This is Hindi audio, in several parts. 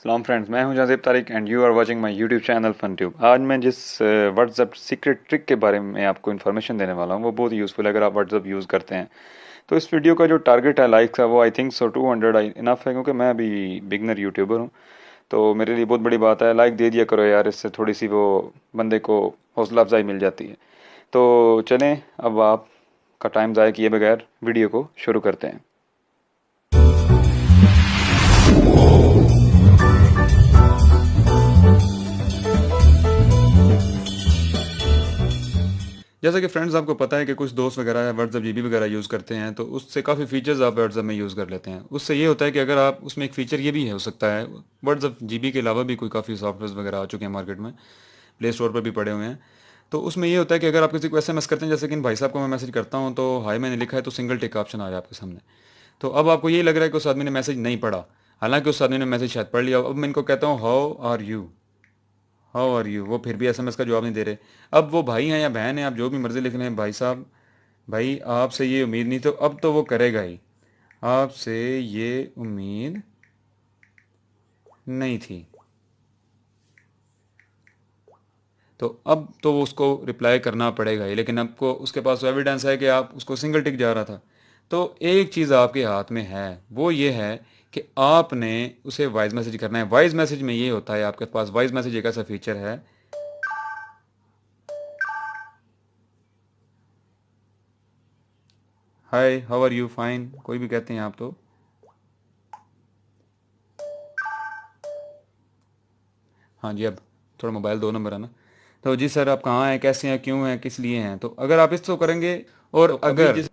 सलाम फ्रेंड्स, मैं हूं Jazeb Tariq and you are watching my YouTube channel Fun Tube. आज मैं जिस व्हाट्सएप सीक्रेट ट्रिक के बारे में आपको इन्फॉर्मेशन देने वाला हूं वो बहुत यूज़फुल है अगर आप व्हाट्सएप यूज़ करते हैं। तो इस वीडियो का जो टारगेट है लाइक्स का वो आई थिंक सो 200 इनफ है, क्योंकि मैं अभी बिगनर यूट्यूबर हूं। तो मेरे लिए बहुत बड़ी बात है, लाइक दे दिया करो यार, इससे थोड़ी सी वो बंदे को हौसला अफजाई मिल जाती है। तो चलें, अब आपका टाइम ज़ाया किए बगैर वीडियो को शुरू करते हैं। जैसा कि फ्रेंड्स आपको पता है कि कुछ दोस्त वगैरह व्हाट्सएप जीबी वगैरह यूज़ करते हैं, तो उससे काफ़ी फीचर्स आप व्हाट्सएप में यूज़ कर लेते हैं। उससे ये होता है कि अगर आप उसमें एक फ़ीचर ये भी है, हो सकता है व्हाट्सएप जीबी के अलावा भी कोई काफ़ी सॉफ्टवेयर वगैरह आ चुके हैं मार्केट में, प्ले स्टोर पर भी पड़े हुए हैं। तो उसमें ये होता है कि अगर आप किसी को एसएमएस करते हैं, जैसे कि इन भाई साहब को मैं मैसेज करता हूँ तो हाय मैंने लिखा है तो सिंगल टिक का ऑप्शन आया आपके सामने। तो अब आपको ये लग रहा है कि उस आदमी ने मैसेज नहीं पढ़ा, हालांकि उस आदमी ने मैसेज शायद पढ़ लिया। अब मैं इनको कहता हूँ how are you, how are you, वो फिर भी एसएमएस का जवाब नहीं दे रहे। अब वो भाई हैं या बहन हैं, आप जो भी मर्जी लिख रहे हैं, भाई साहब भाई आपसे ये उम्मीद नहीं, तो अब तो वो करेगा ही, आपसे ये उम्मीद नहीं थी। तो अब तो वो उसको रिप्लाई करना पड़ेगा ही, लेकिन आपको उसके पास एविडेंस है कि आप उसको सिंगल टिक जा रहा था। तो एक चीज़ आपके हाथ में है, वो ये है कि आपने उसे वॉइस मैसेज करना है। वॉइस मैसेज में ये होता है, आपके पास वॉइस मैसेज एक ऐसा फीचर है, hi how are you, fine, कोई भी कहते हैं आप तो। हाँ जी, अब थोड़ा मोबाइल 2 नंबर है ना। तो जी सर आप कहाँ हैं, कैसे हैं, क्यों हैं, किस लिए हैं। तो अगर आप इसको करेंगे और तो अभी अगर जिस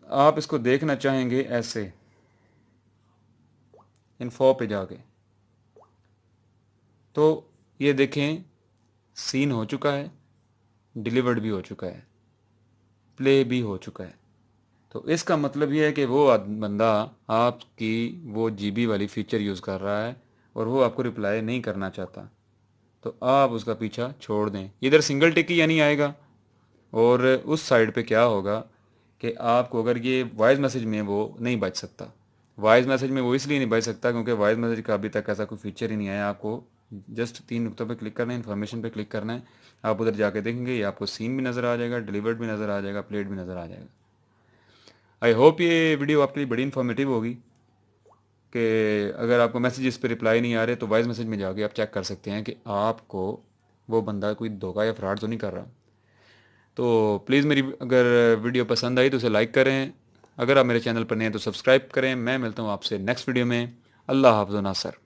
आप इसको देखना चाहेंगे ऐसे इन्फो पे जाके, तो ये देखें सीन हो चुका है, डिलीवर्ड भी हो चुका है, प्ले भी हो चुका है। तो इसका मतलब ये है कि वो बंदा आपकी वो जीबी वाली फीचर यूज़ कर रहा है और वो आपको रिप्लाई नहीं करना चाहता। तो आप उसका पीछा छोड़ दें, इधर सिंगल टिक ही यानी आएगा। और उस साइड पे क्या होगा कि आपको अगर ये वॉइस मैसेज में वो नहीं बच सकता, वॉइस मैसेज में वो इसलिए नहीं बच सकता क्योंकि वॉइस मैसेज का अभी तक ऐसा कोई फीचर ही नहीं आया। आपको जस्ट 3 नुक्तों पे क्लिक करना है, इन्फॉर्मेशन पे क्लिक करना है, आप उधर जाके देखेंगे ये आपको सीन भी नज़र आ जाएगा, डिलीवर्ड भी नज़र आ जाएगा, प्लेट भी नज़र आ जाएगा। आई होप ये वीडियो आपके लिए बड़ी इन्फॉर्मेटिव होगी कि अगर आपको मैसेजेस पे रिप्लाई नहीं आ रहे तो वॉइस मैसेज में जाके आप चेक कर सकते हैं कि आपको वो बंदा कोई धोखा या फ्रॉड तो नहीं कर रहा। तो प्लीज़ मेरी अगर वीडियो पसंद आई तो उसे लाइक करें, अगर आप मेरे चैनल पर नए हैं तो सब्सक्राइब करें। मैं मिलता हूँ आपसे नेक्स्ट वीडियो में। अल्लाह हाफ़िज़ नासर।